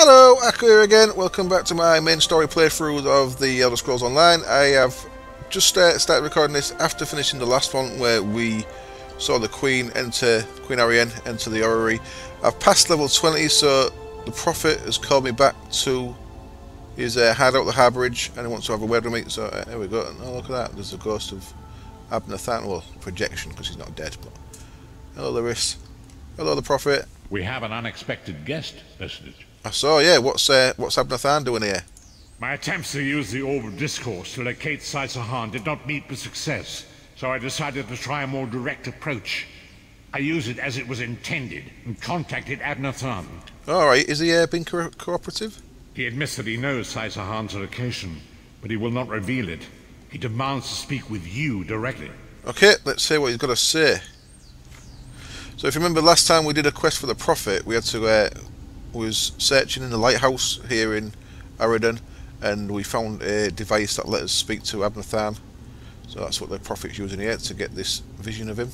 Hello, Aku here again. Welcome back to my main story playthrough of the Elder Scrolls Online. I have just started recording this after finishing the last one where we saw the Queen Arianne enter the orrery. I've passed level 20, so the Prophet has called me back to his hideout, the Harbourage, and he wants to have a word with me. So here we go. Oh, look at that. There's the ghost of Abnur Tharn. Well, projection, because he's not dead. But hello, Larissa. Hello, the Prophet. We have an unexpected guest, Vestige. I saw, yeah. What's Abnur Tharn doing here? My attempts to use the Orb of Discourse to locate Saisahan did not meet with success, so I decided to try a more direct approach. I used it as it was intended and contacted Abnur Tharn. Alright, is he being cooperative? He admits that he knows Saisahan's location, but he will not reveal it. He demands to speak with you directly. Okay, let's hear what he's got to say. So if you remember last time we did a quest for the Prophet, we had to was searching in the lighthouse here in Aradan, and we found a device that let us speak to Abnur Tharn. So that's what the Prophet's using here to get this vision of him.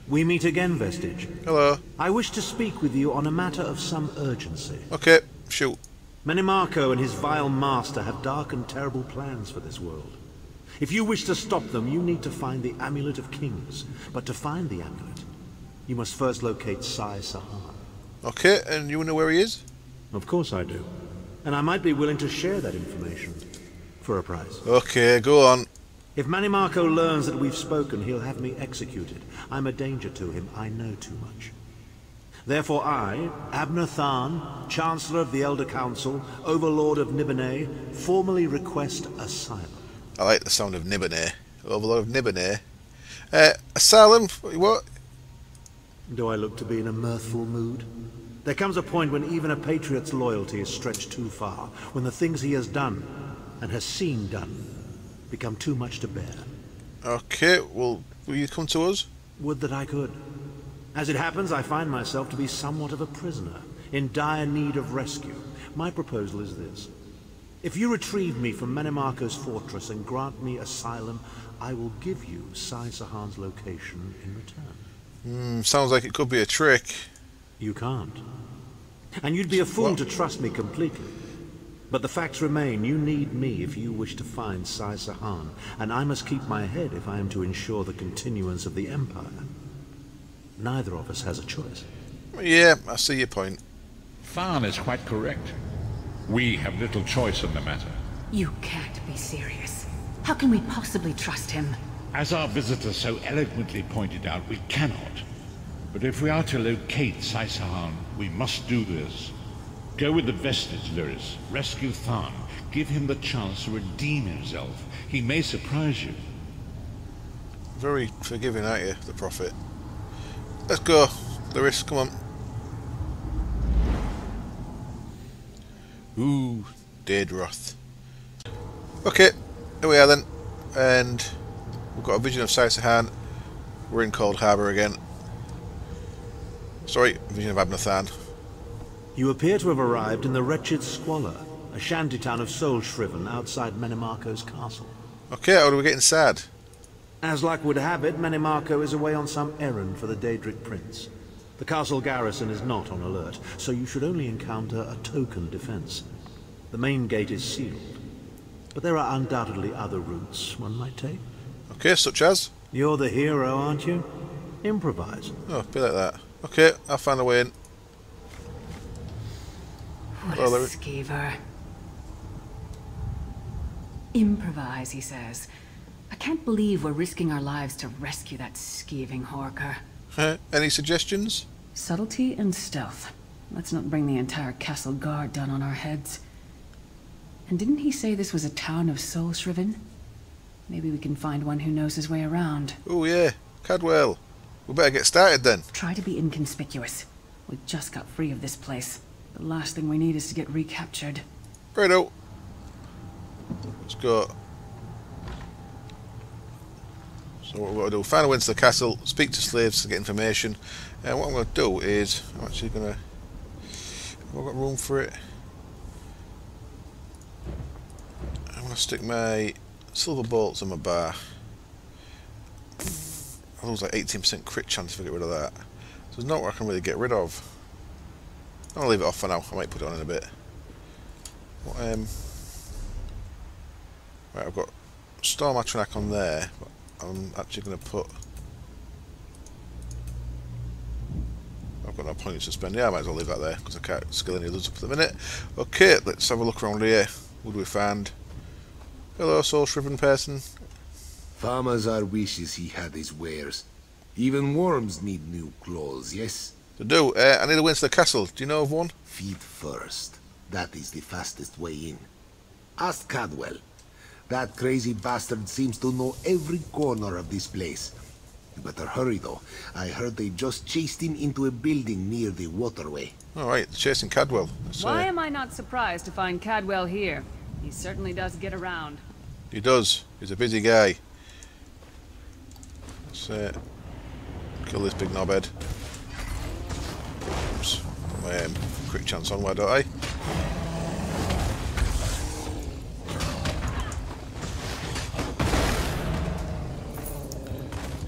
We meet again, Vestige. Hello. I wish to speak with you on a matter of some urgency. Okay, shoot. Menimarco and his vile master have dark and terrible plans for this world. If you wish to stop them, you need to find the Amulet of Kings. But to find the amulet, you must first locate Saisahan. Okay, and you know where he is? Of course I do. And I might be willing to share that information. For a price. Okay, go on. If Menimarco learns that we've spoken, he'll have me executed. I'm a danger to him. I know too much. Therefore I, Abnur Tharn, Chancellor of the Elder Council, Overlord of Nibene, formally request asylum. I like the sound of Nibene. Overlord of Nibene. Asylum? What? Do I look to be in a mirthful mood? There comes a point when even a patriot's loyalty is stretched too far, when the things he has done, and has seen done, become too much to bear. Okay, well, will you come to us? Would that I could. As it happens, I find myself to be somewhat of a prisoner, in dire need of rescue. My proposal is this. If you retrieve me from Menimarco's fortress and grant me asylum, I will give you Saisahan's location in return. Sounds like it could be a trick. You can't. And you'd be a fool to trust me completely. But the facts remain, you need me if you wish to find Saisahan, and I must keep my head if I am to ensure the continuance of the Empire. Neither of us has a choice. Yeah, I see your point. Tharn is quite correct. We have little choice in the matter. You can't be serious. How can we possibly trust him? As our visitor so eloquently pointed out, we cannot. But if we are to locate Saisahan, we must do this. Go with the Vestige, Lyris. Rescue Tharn. Give him the chance to redeem himself. He may surprise you. Very forgiving, aren't you, the Prophet? Let's go, Lyris, come on. Ooh, Daedroth. Okay, here we are then. And we've got a vision of Saisahan. We're in Coldharbour again. Sorry, vision of Abnur Tharn. You appear to have arrived in the wretched Squalor, a shantytown of soul-shriven outside Menimarco's castle. Okay, how do we get inside? As luck would have it, Menimarco is away on some errand for the Daedric Prince. The castle garrison is not on alert, so you should only encounter a token defense. The main gate is sealed, but there are undoubtedly other routes one might take. Okay, such as? You're the hero, aren't you? Improvise. Oh, be like that. Okay, I'll find a way in. What a skeever. Improvise, he says. I can't believe we're risking our lives to rescue that skeeving horker. Any suggestions? Subtlety and stealth. Let's not bring the entire castle guard down on our heads. And didn't he say this was a town of soul-shriven? Maybe we can find one who knows his way around. Oh yeah, Cadwell. We better get started then. Try to be inconspicuous. We just got free of this place. The last thing we need is to get recaptured. Righto. Let's go. So what we're going to do, find a way into the castle, speak to slaves to get information. And what I'm going to do is, I'm actually going to... Have I got room for it? I'm going to stick my silver bolts in my bar. I lose like 18% crit chance if I get rid of that. So there's not what I can really get rid of. I'll leave it off for now. I might put it on in a bit. What, right, I've got Storm Atronach on there, but I'm actually going to put... I've got no points to spend. Yeah, I might as well leave that there, because I can't skill any others up at the minute. Okay, let's have a look around here. What do we find? Hello, soul-shriven person. Farmazar wishes he had his wares. Even worms need new clothes, yes? To do, I need a way into the castle. Do you know of one? Feet first. That is the fastest way in. Ask Cadwell. That crazy bastard seems to know every corner of this place. You better hurry, though. I heard they just chased him into a building near the waterway. Alright, chasing Cadwell. Why am I not surprised to find Cadwell here? He certainly does get around. He does. He's a busy guy. Let's kill this big knobhead. Oops. Quick chance on, why don't I?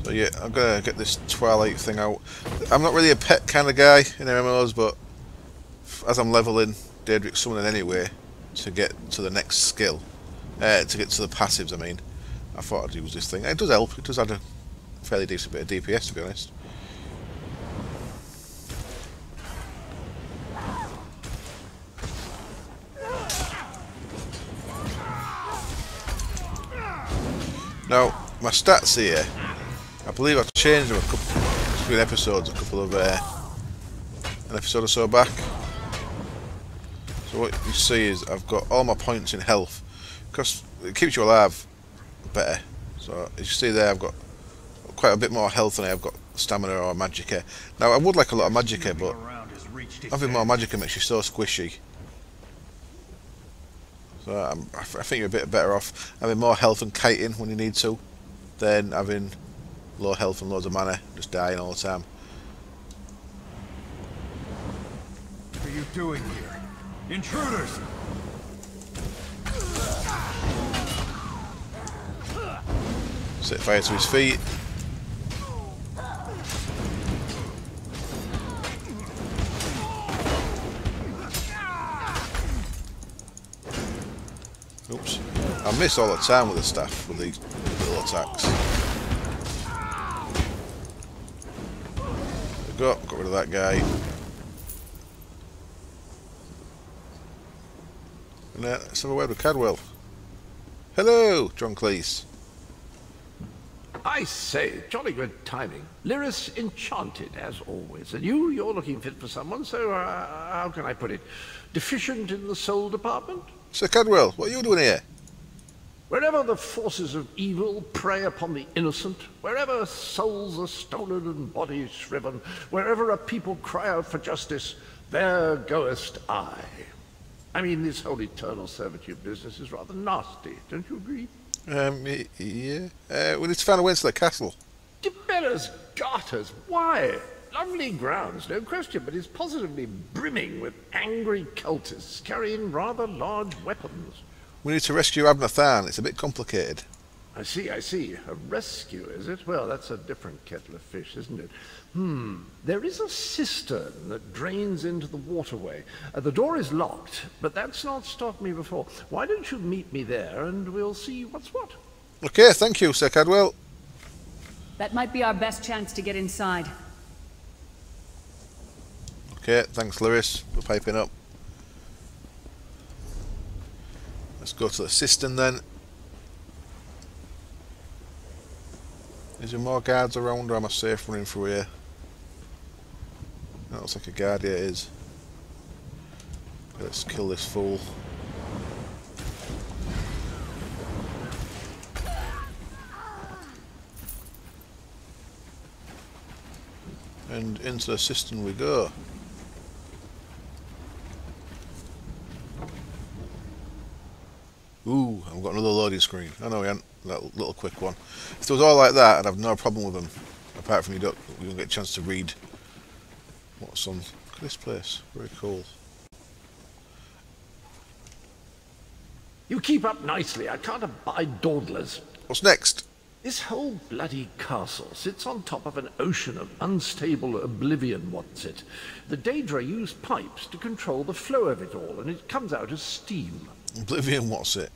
So yeah, I'm gonna get this Twilight thing out. I'm not really a pet kind of guy in MMOs, but as I'm leveling Daedric Summoning anyway, to get to the next skill, to get to the passives, I mean, I thought I'd use this thing. It does help. It does add a fairly decent bit of DPS, to be honest. Now, my stats here, I believe I've changed them a couple between episodes, an episode or so back. So what you see is I've got all my points in health, because it keeps you alive better. So as you see there, I've got quite a bit more health than I've got stamina or magicka. Now I would like a lot of magicka, but having more magicka makes you so squishy. So I think you're a bit better off having more health and kiting when you need to, than having low health and loads of mana, just dying all the time. What are you doing here? Intruders! Set fire to his feet. Oops. I miss all the time with the staff, with these little attacks. There we go, got rid of that guy. And let's have a word with Cadwell. Hello, John Cleese. I say, jolly good timing. Lyris enchanted, as always. And you're looking fit for someone, so how can I put it? Deficient in the soul department? Sir Cadwell, what are you doing here? Wherever the forces of evil prey upon the innocent, wherever souls are stolen and bodies shriven, wherever a people cry out for justice, there goest I. I mean, this whole eternal servitude business is rather nasty, don't you agree? Yeah. We need to find a way into the castle. Tiberius Garters, why? Lovely grounds, no question, but it's positively brimming with angry cultists carrying rather large weapons. We need to rescue Abnur Tharn. It's a bit complicated. I see. A rescue, is it? Well, that's a different kettle of fish, isn't it? There is a cistern that drains into the waterway. The door is locked, but that's not stopped me before. Why don't you meet me there, and we'll see what's what. Okay, thank you, Sir Cadwell. That might be our best chance to get inside. Okay, thanks, Lyris, for piping up. Let's go to the cistern then. Is there more guards around, or am I safe running through here? That looks like a guard, yeah it is. Okay, let's kill this fool. And into the cistern we go. Ooh, I've got another loading screen. I know we haven't. That little quick one. If it was all like that, I'd have no problem with them. Apart from you don't get a chance to read what's on. Look at this place. Very cool. You keep up nicely. I can't abide dawdlers. What's next? This whole bloody castle sits on top of an ocean of unstable oblivion, what's it? The Daedra use pipes to control the flow of it all, and it comes out as steam. Oblivion, what's it?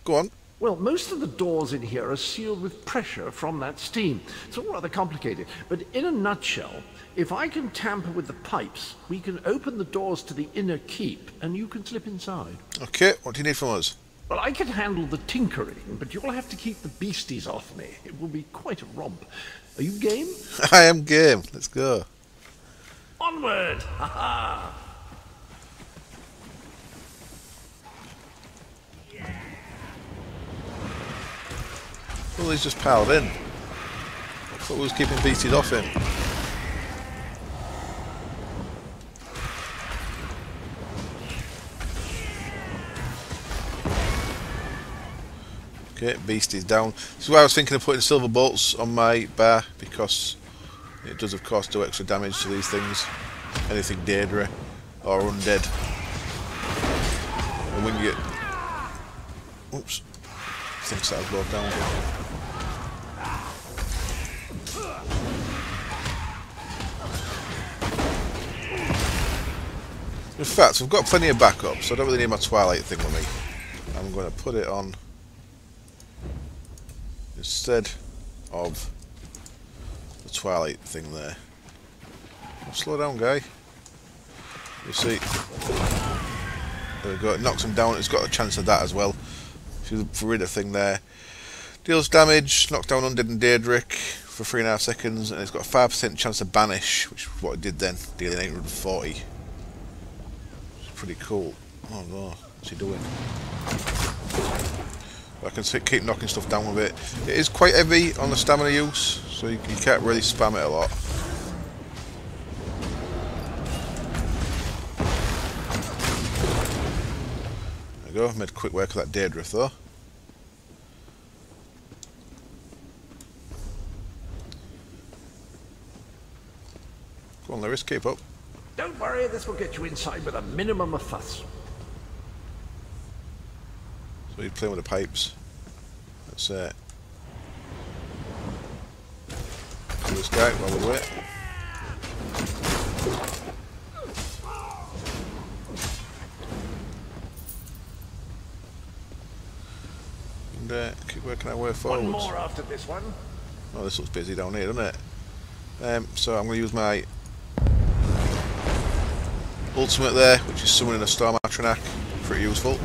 Go on. Well, most of the doors in here are sealed with pressure from that steam. It's all rather complicated, but in a nutshell, if I can tamper with the pipes, we can open the doors to the inner keep, and you can slip inside. Okay, what do you need from us? Well, I can handle the tinkering, but you'll have to keep the beasties off me. It will be quite a romp. Are you game? I am game. Let's go. Onward! Ha ha! Well, he's just piled in. I thought we was keeping beasties off him. Okay, beasties down. This is why I was thinking of putting silver bolts on my bar, because it does of course do extra damage to these things. Anything Daedra or undead. And when you get... Oops. Thinks that'll go down. In fact, I've got plenty of backup, so I don't really need my Twilight thing with me. I'm going to put it on instead of the Twilight thing there. Slow down, guy. You see, there we go. It knocks him down. It's got a chance of that as well. If you rid a thing there, deals damage, knocks down undead and Daedric for 3.5 seconds, and it's got a 5% chance to banish, which is what it did then, dealing 840. It's pretty cool. Oh no, what's he doing? I can keep knocking stuff down with it. It is quite heavy on the stamina use, so you can't really spam it a lot. There we go, made quick work of that Daedra though. Go on, Lewis, keep up. Don't worry, this will get you inside with a minimum of fuss. So he's playing with the pipes. That's it. Kill this guy while we do it. And keep working our way forwards. One more after this one. Oh, this looks busy down here, doesn't it? So I'm going to use my ultimate there, which is summoning a Storm Atronach. Pretty useful.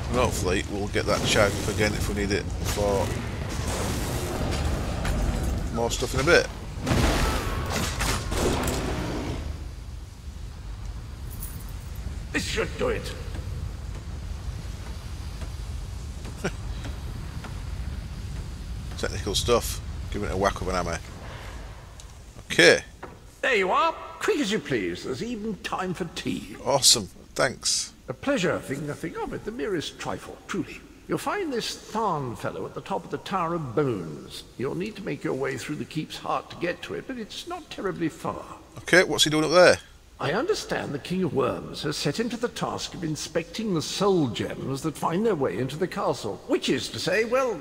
And hopefully we'll get that charge up again if we need it for more stuff in a bit. This should do it. Technical stuff. Give it a whack of an hammer. Okay. There you are. Quick as you please. There's even time for tea. Awesome. Thanks. A pleasure, think nothing of it. The merest trifle, truly. You'll find this Tharn fellow at the top of the Tower of Bones. You'll need to make your way through the keep's heart to get to it, but it's not terribly far. Okay, what's he doing up there? I understand the King of Worms has set him to the task of inspecting the soul gems that find their way into the castle. Which is to say, well,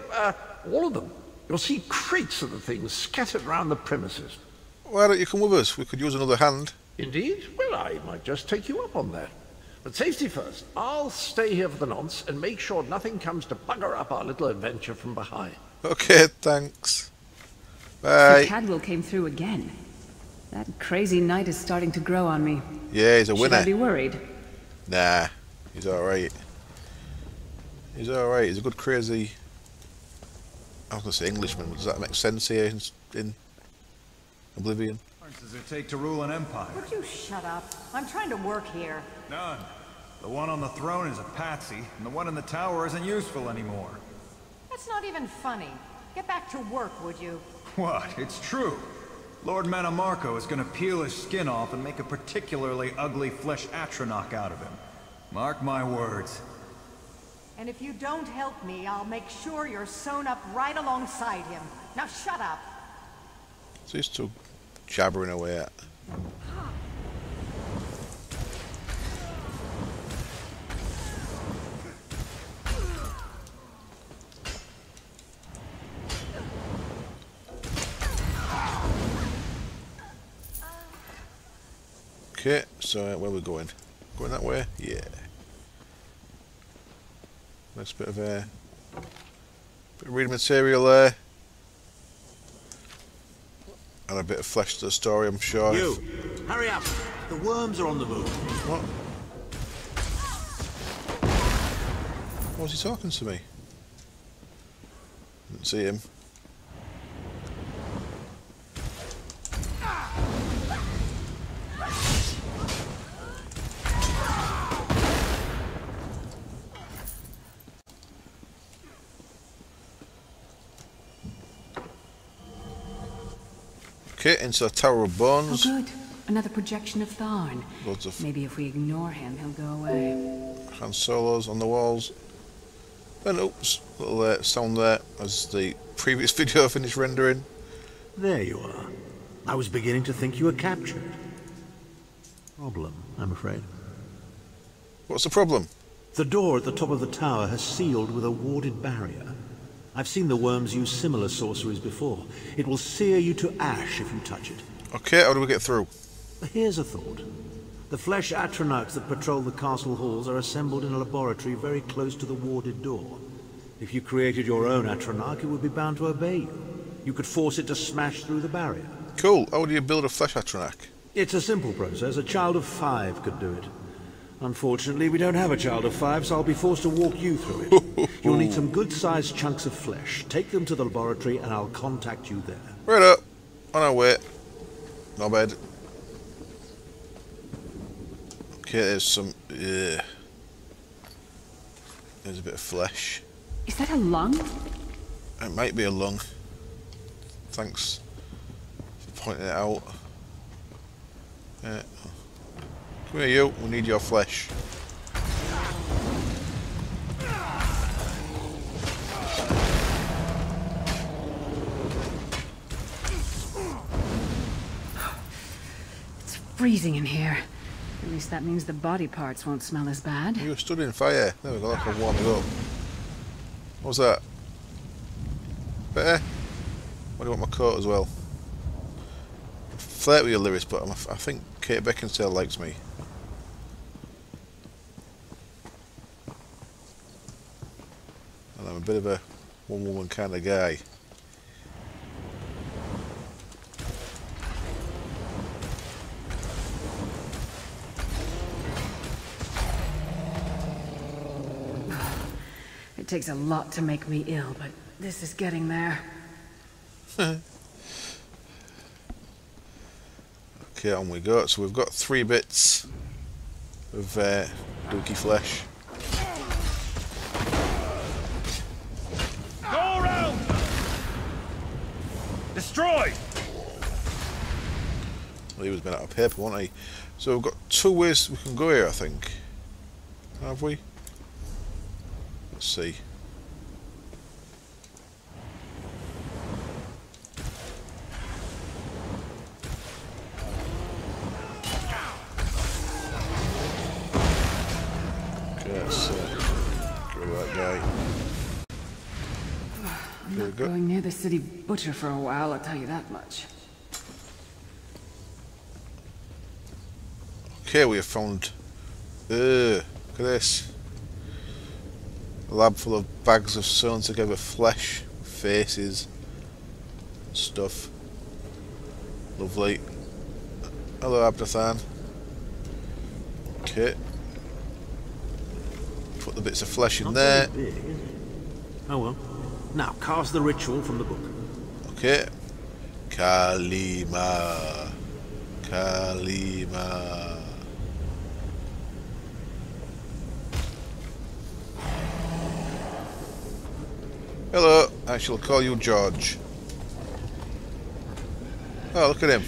all of them. You'll see crates of the things scattered around the premises. Why don't you come with us? We could use another hand. Indeed? Well, I might just take you up on that. But safety first. I'll stay here for the nonce and make sure nothing comes to bugger up our little adventure from behind. Okay, thanks. Bye. So Cadwell came through again. That crazy knight is starting to grow on me. Yeah, he's a winner. Should I be worried? Nah, he's alright. He's alright. He's a good crazy... I was going to say Englishman, but does that make sense here in Oblivion? How much does it take to rule an empire? Would you shut up? I'm trying to work here. None. The one on the throne is a patsy, and the one in the tower isn't useful anymore. That's not even funny. Get back to work, would you? What? It's true. Lord Manamarco is gonna peel his skin off and make a particularly ugly flesh Atronach out of him. Mark my words. And if you don't help me, I'll make sure you're sewn up right alongside him. Now shut up. So he's still jabbering away at? Okay, so where are we going? Going that way? Yeah. Nice bit of reading material there. And a bit of flesh to the story, I'm sure. You! Hurry up! The worms are on the move. What? Was he talking to me? Didn't see him. Okay, into the Tower of Bones. Oh good. Another projection of Tharn. Loads of Maybe if we ignore him, he'll go away. Han Solos on the walls. And oops, little sound there as the previous video finished rendering. There you are. I was beginning to think you were captured. Problem, I'm afraid. What's the problem? The door at the top of the tower has sealed with a warded barrier. I've seen the worms use similar sorceries before. It will sear you to ash if you touch it. Okay, how do we get through? Here's a thought. The flesh atronachs that patrol the castle halls are assembled in a laboratory very close to the warded door. If you created your own atronach, it would be bound to obey you. You could force it to smash through the barrier. Cool. How do you build a flesh atronach? It's a simple process. A child of 5 could do it. Unfortunately, we don't have a child of 5, so I'll be forced to walk you through it. You'll need some good-sized chunks of flesh. Take them to the laboratory and I'll contact you there. Right up. On our way. Not bad. Okay, there's some... There's a bit of flesh. Is that a lung? It might be a lung. Thanks for pointing it out. Come here, you. We need your flesh. It's freezing in here. At least that means the body parts won't smell as bad. You stood in fire. There we go, that can warm it up. What was that? Better? Why do you want my coat as well? Flirt with your lyrics, but I think Kate Beckinsale likes me. And I'm a bit of a one-woman kind of guy. It takes a lot to make me ill, but this is getting there. Okay, on we go. So we've got 3 bits of dookie flesh. Go around! Destroy! Well, he was been out of paper, wasn't he? So we've got 2 ways we can go here, I think. Have we? Let's see. Okay, let's go with that guy. I'm not going near the city butcher for a while, I'll tell you that much. Okay, we have found... look at this. A lab full of bags of sewn together flesh, faces, stuff. Lovely. Hello, Abnur Tharn. Okay. Put the bits of flesh in there. Big, is it? Oh well. Now, cast the ritual from the book. Okay. Kalima. Kalima. Hello, I shall call you George. Oh, look at him.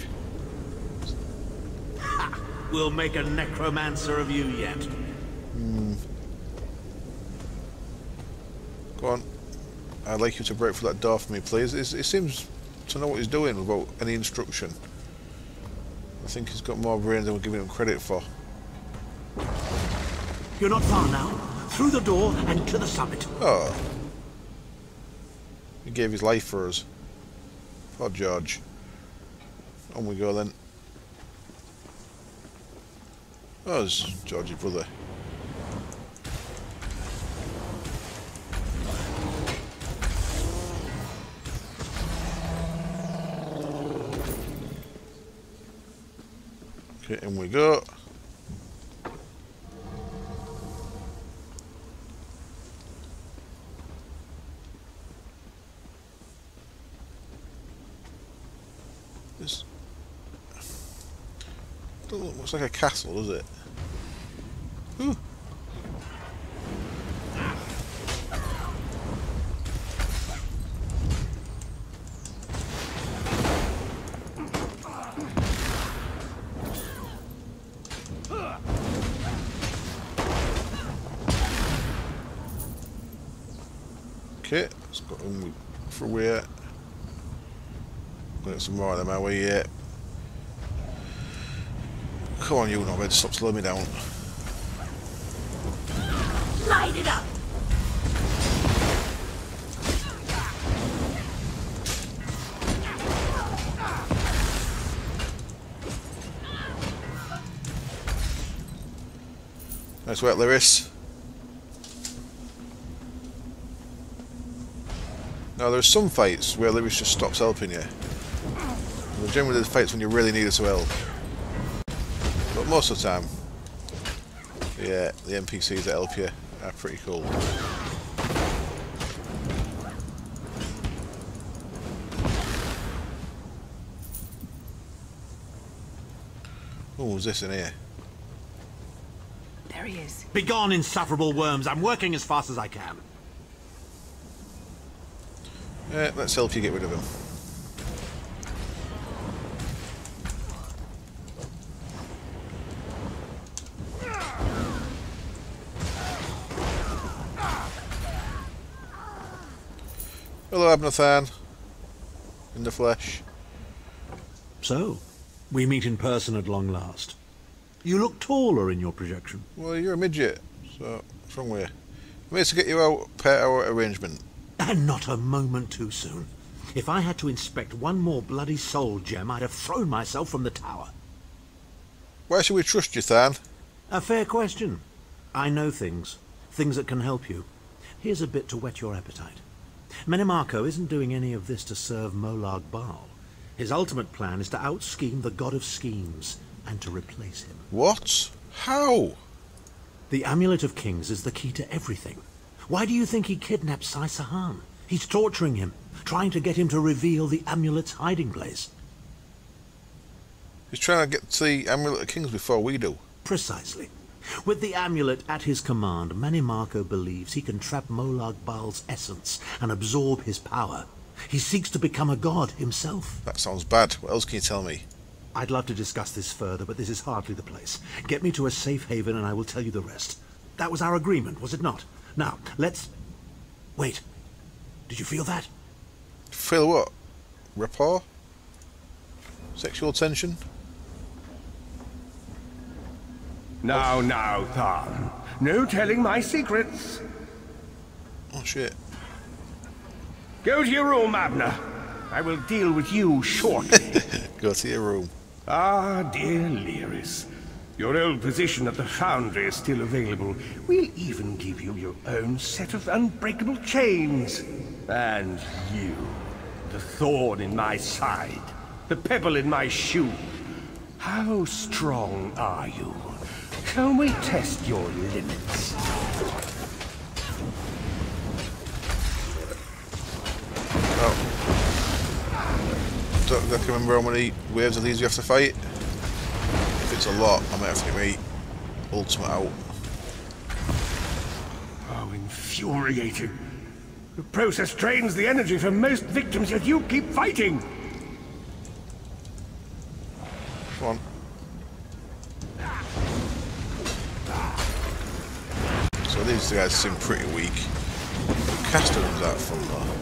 Ha! We'll make a necromancer of you yet. Go on. I'd like you to break through that door for me, please. He seems to know what he's doing without any instruction. I think he's got more brains than we're giving him credit for. You're not far now. Through the door and to the summit. Oh. He gave his life for us. Poor George. On we go then. Oh, it's George's brother. Okay, in we go. This looks like a castle, does it? Ooh. Okay, let's go in for where. Get some more of them our way yet. Come on, you knobhead, stop slowing me down. Light it up! Nice work, Lewis. Now, there's some fights where Lewis just stops helping you. And generally there's fights when you really need us to help. But most of the time, yeah, the NPCs that help you are pretty cool. Oh, what's this in here? There he is. Begone, insufferable worms. I'm working as fast as I can. Let's help you get rid of him. Hello, Abnur Tharn. In the flesh. So, we meet in person at long last. You look taller in your projection. Well, you're a midget, so what's wrong with you? I managed to get you out per our arrangement. And not a moment too soon. If I had to inspect one more bloody soul gem, I'd have thrown myself from the tower. Why should we trust you, Tharn? A fair question. I know things. Things that can help you. Here's a bit to whet your appetite. Menimarco isn't doing any of this to serve Molag Bal. His ultimate plan is to out-scheme the god of schemes and to replace him. What? How? The Amulet of Kings is the key to everything. Why do you think he kidnapped Sai-Sahan? He's torturing him, trying to get him to reveal the amulet's hiding place. He's trying to get to the Amulet of Kings before we do. Precisely. With the amulet at his command, Menimarco believes he can trap Molag Bal's essence and absorb his power. He seeks to become a god himself. That sounds bad. What else can you tell me? I'd love to discuss this further, but this is hardly the place. Get me to a safe haven and I will tell you the rest. That was our agreement, was it not? Now, let's... Wait. Did you feel that? Feel what? Rapport? Sexual tension? Now, Tharn. No telling my secrets. Oh, shit. Go to your room, Abnur. I will deal with you shortly. Go to your room. Ah, dear Lyris. Your old position at the Foundry is still available. We'll even give you your own set of unbreakable chains. And you, the thorn in my side, the pebble in my shoe. How strong are you? Can we test your limits? Oh. Don't I can remember how many waves of these you have to fight. If it's a lot, I might have to get my ultimate out. Oh, infuriating. The process drains the energy from most victims, yet you keep fighting! Come on. So these guys seem pretty weak. The caster was out from though.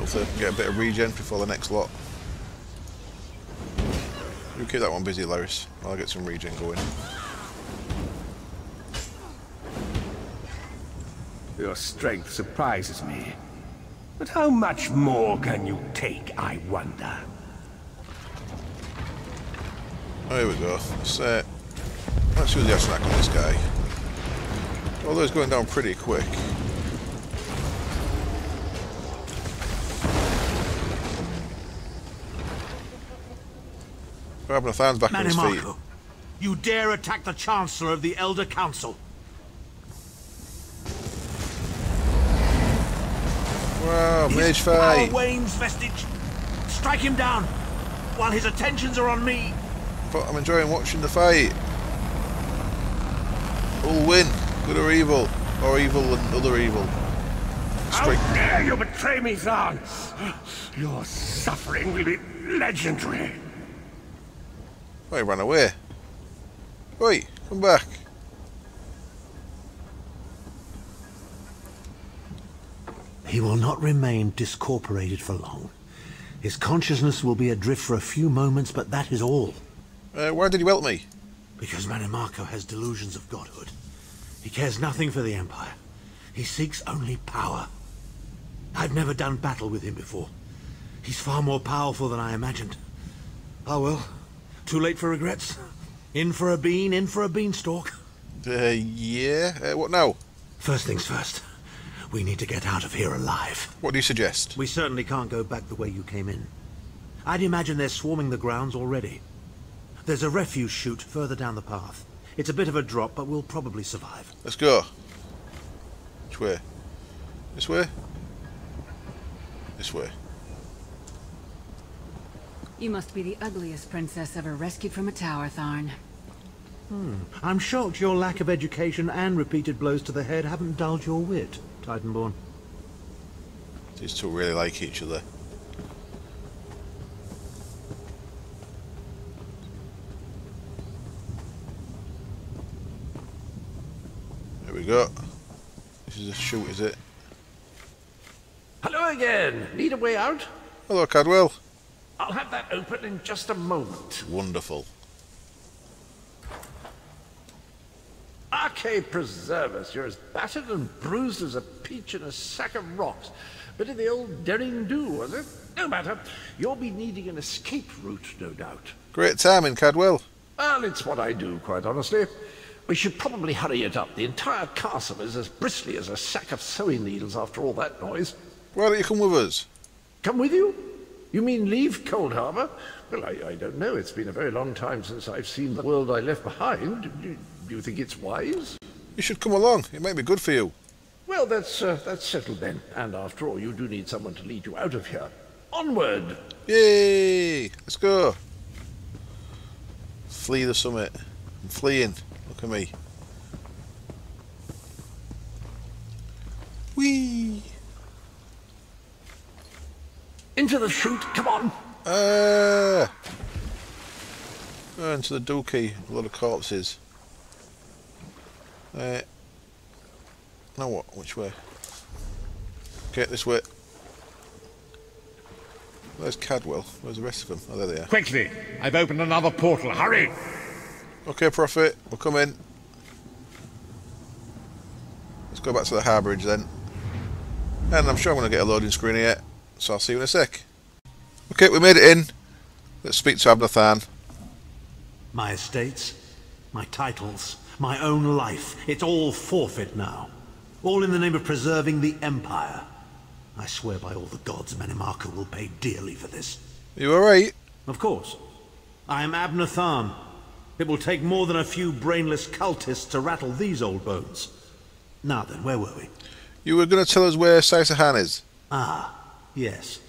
Hopefully I can get a bit of regen before the next lot. You keep that one busy, Laris. I'll get some regen going. Your strength surprises me. But how much more can you take, I wonder? Oh, here we go. Let's use the attack on this guy. Although he's going down pretty quick. Abnur Tharn's back on his feet. You dare attack the Chancellor of the Elder Council? Wow, mage fight! Wayne's vestige. Strike him down while his attentions are on me. But I'm enjoying watching the fight. Who'll win? Good or evil? Or evil and other evil? How dare you betray me, Tharn! Your suffering will be legendary. Oh, he ran away. Wait, come back. He will not remain discorporated for long. His consciousness will be adrift for a few moments, but that is all. Why did you help me? Because Manimarco has delusions of godhood. He cares nothing for the Empire. He seeks only power. I've never done battle with him before. He's far more powerful than I imagined. Oh well, too late for regrets. In for a bean, in for a beanstalk. Yeah. What now? First things first. We need to get out of here alive. What do you suggest? We certainly can't go back the way you came in. I'd imagine they're swarming the grounds already. There's a refuse chute further down the path. It's a bit of a drop, but we'll probably survive. Let's go. Which way? This way? This way. You must be the ugliest princess ever rescued from a tower, Tharn. I'm shocked your lack of education and repeated blows to the head haven't dulled your wit, Titanborn. These two really like each other. There we go. This is a chute, is it? Hello again. Need a way out? Hello, Cadwell. I'll have that open in just a moment. Wonderful. Arcade preserve us. You're as battered and bruised as a peach in a sack of rocks. Bit of the old derring-do, was it? No matter. You'll be needing an escape route, no doubt. Great timing, Cadwell. Well, it's what I do, quite honestly. We should probably hurry it up. The entire castle is as bristly as a sack of sewing needles after all that noise. Why don't you come with us? Come with you? You mean leave Coldharbour? Well, I don't know. It's been a very long time since I've seen the world I left behind. Do you think it's wise? You should come along. It might be good for you. Well, that's settled then. And after all, you do need someone to lead you out of here. Onward! Yay! Let's go. Flee the summit. I'm fleeing. Look at me. Whee! Into the chute, come on! Into the dookie. A lot of corpses. Now what? Which way? Okay, this way. Where's Cadwell? Where's the rest of them? Oh, there they are. Quickly! I've opened another portal. Hurry! Okay, Prophet. We'll come in. Let's go back to the harbourage then. And I'm sure I'm going to get a loading screen here. So I'll see you in a sec. Okay, we made it in. Let's speak to Abnur Tharn. My estates, my titles, my own life. It's all forfeit now. All in the name of preserving the Empire. I swear by all the gods Manimarco will pay dearly for this. You alright? Of course. I am Abnur Tharn. It will take more than a few brainless cultists to rattle these old bones. Now then, where were we? You were going to tell us where Saisahan is. Ah, yes.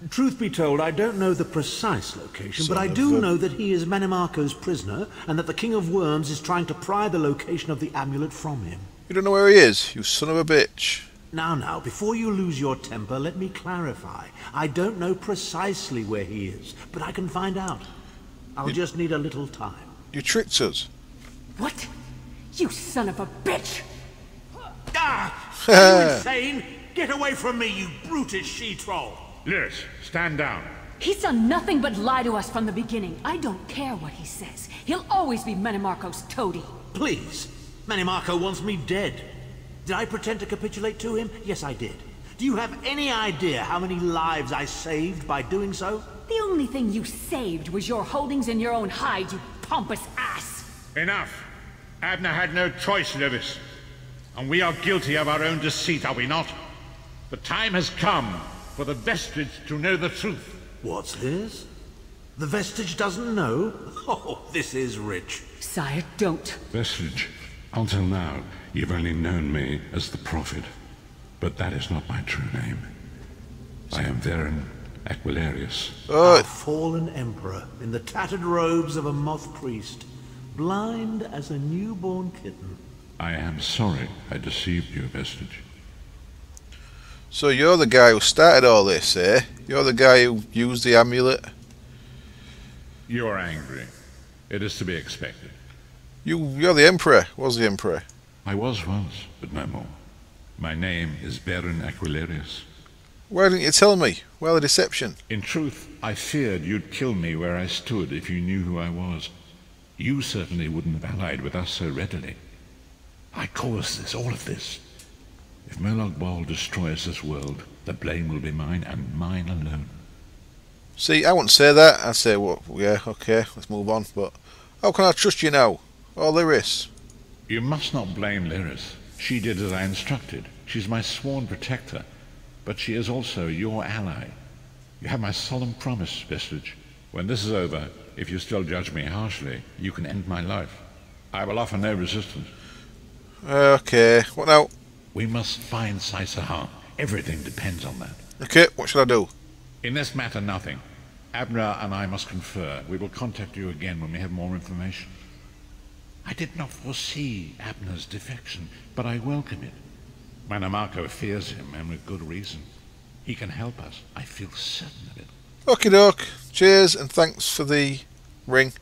Truth be told, I don't know the precise location, but I do know that he is Manimarco's prisoner, and that the King of Worms is trying to pry the location of the amulet from him. You don't know where he is, you son of a bitch. Now, before you lose your temper, let me clarify. I don't know precisely where he is, but I can find out. I'll just need a little time. You tricked us. What? You son of a bitch! Ah! Are you insane? Get away from me, you brutish she-troll! Lyris, stand down. He's done nothing but lie to us from the beginning. I don't care what he says. He'll always be Manimarco's toady. Please. Manimarco wants me dead. Did I pretend to capitulate to him? Yes, I did. Do you have any idea how many lives I saved by doing so? The only thing you saved was your holdings in your own hide, you pompous ass! Enough! Abnur had no choice, Lyris. And we are guilty of our own deceit, are we not? The time has come for the Vestige to know the truth. What's this? The Vestige doesn't know? Oh, this is rich. Sire, don't. Vestige, until now, you've only known me as the Prophet. But that is not my true name. I am Varen Aquilarius. A fallen emperor in the tattered robes of a moth priest, blind as a newborn kitten. I am sorry I deceived you, Vestige. So you're the guy who started all this, eh? You're the guy who used the amulet? You are angry. It is to be expected. You're the Emperor. Was the Emperor? I was once, but no more. My name is Varen Aquilarius. Why didn't you tell me? Well, the deception. In truth, I feared you'd kill me where I stood if you knew who I was. You certainly wouldn't have allied with us so readily. I caused this, all of this. If Molag Bal destroys this world, the blame will be mine, and mine alone. See, I wouldn't say that. I'd say, well, yeah, okay, let's move on. But how can I trust you now? Or Lyris? You must not blame Lyris. She did as I instructed. She's my sworn protector. But she is also your ally. You have my solemn promise, Vestige. When this is over, if you still judge me harshly, you can end my life. I will offer no resistance. Okay, what now? We must find Saisahan. Everything depends on that. Okay, what should I do? In this matter, nothing. Abnur and I must confer. We will contact you again when we have more information. I did not foresee Abnur's defection, but I welcome it. Manimarco fears him, and with good reason. He can help us. I feel certain of it. Okie doke. Cheers, and thanks for the ring.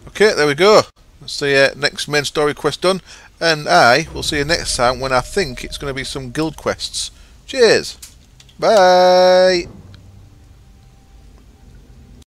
Okay, there we go. That's the next main story quest done. And I will see you next time when I think it's going to be some guild quests. Cheers. Bye.